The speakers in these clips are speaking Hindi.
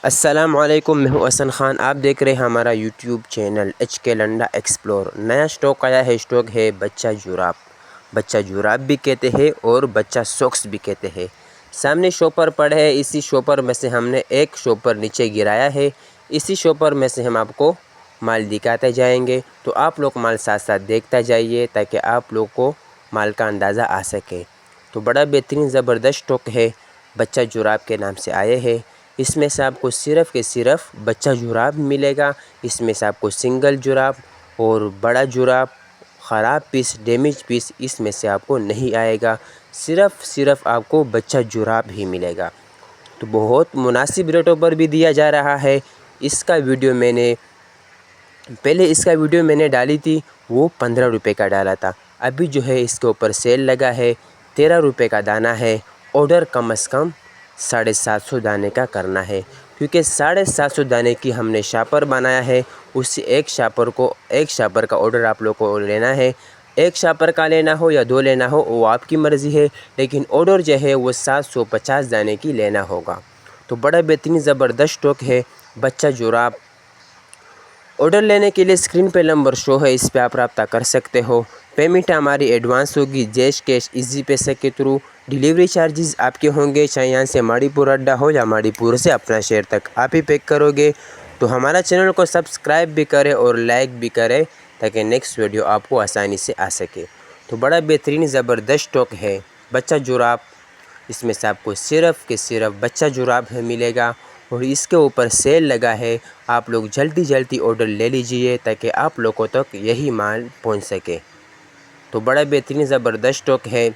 अस्सलामुअलैकुम, मैं हूं हसन ख़ान। आप देख रहे हैं हमारा यूट्यूब चैनल HK लंडा एक्सप्लोर। नया स्टॉक आया है, स्टॉक है बच्चा जुराब। बच्चा जुराब भी कहते हैं और बच्चा सॉक्स भी कहते हैं। सामने शॉपर पड़े है, इसी शॉपर में से हमने एक शॉपर नीचे गिराया है। इसी शॉपर में से हम आपको माल दिखाते जाएंगे, तो आप लोग माल साथ साथ देखता जाइए ताकि आप लोग को माल का अंदाज़ा आ सके। तो बड़ा बेहतरीन ज़बरदस्त स्टॉक है, बच्चा जुराब के नाम से आए हैं। इसमें से आपको सिर्फ़ के सिर्फ बच्चा जुराब मिलेगा। इसमें से आपको सिंगल जुराब और बड़ा जुराब, ख़राब पीस, डैमेज पीस इसमें से आपको नहीं आएगा। सिर्फ़ आपको बच्चा जुराब ही मिलेगा। तो बहुत मुनासिब रेटों पर भी दिया जा रहा है। इसका वीडियो मैंने डाली थी, वो 15 रुपये का डाला था। अभी जो है इसके ऊपर सेल लगा है, 13 रुपये का दाना है। ऑर्डर कम से कम 750 दाने का करना है, क्योंकि 750 दाने की हमने शापर बनाया है। उस एक शापर का ऑर्डर आप लोग को लेना है। एक शापर का लेना हो या 2 लेना हो वो आपकी मर्ज़ी है, लेकिन ऑर्डर जो है वो 750 दाने की लेना होगा। तो बड़ा बेहतरीन ज़बरदस्त स्टॉक है बच्चा जुराब। ऑर्डर लेने के लिए स्क्रीन पे नंबर शो है, इस पे आप रब्ता कर सकते हो। पेमेंट हमारी एडवांस होगी, जैश कैश, इजी पैसे के थ्रू। डिलीवरी चार्जेस आपके होंगे, चाहे यहाँ से माड़ीपुर अड्डा हो या माड़ीपुर से अपना शहर तक आप ही पैक करोगे। तो हमारा चैनल को सब्सक्राइब भी करें और लाइक भी करें ताकि नेक्स्ट वीडियो आपको आसानी से आ सके। तो बड़ा बेहतरीन ज़बरदस्त स्टॉक है बच्चा जुराब। इसमें से आपको सिर्फ़ बच्चा जुराब है मिलेगा और इसके ऊपर सेल लगा है। आप लोग जल्दी ऑर्डर ले लीजिए ताकि आप लोगों तक यही माल पहुंच सके। तो बड़ा बेहतरीन ज़बरदस्त स्टॉक है।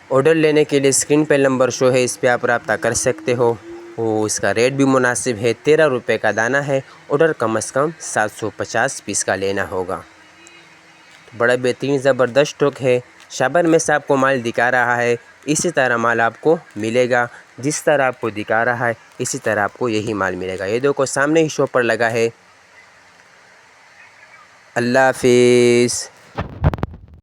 ऑर्डर लेने के लिए स्क्रीन पे नंबर शो है, इस पे आप रब्ता कर सकते हो। वो इसका रेट भी मुनासिब है, 13 रुपये का दाना है। ऑर्डर कम से कम 750 पीस का लेना होगा। तो बड़ा बेहतरीन ज़बरदस्त स्टॉक है। शाबर में से आपको माल दिखा रहा है, इसी तरह माल आपको मिलेगा। जिस तरह आपको दिखा रहा है इसी तरह आपको यही माल मिलेगा। ये देखो सामने ही शॉप पर लगा है। अल्लाह हाफिज़।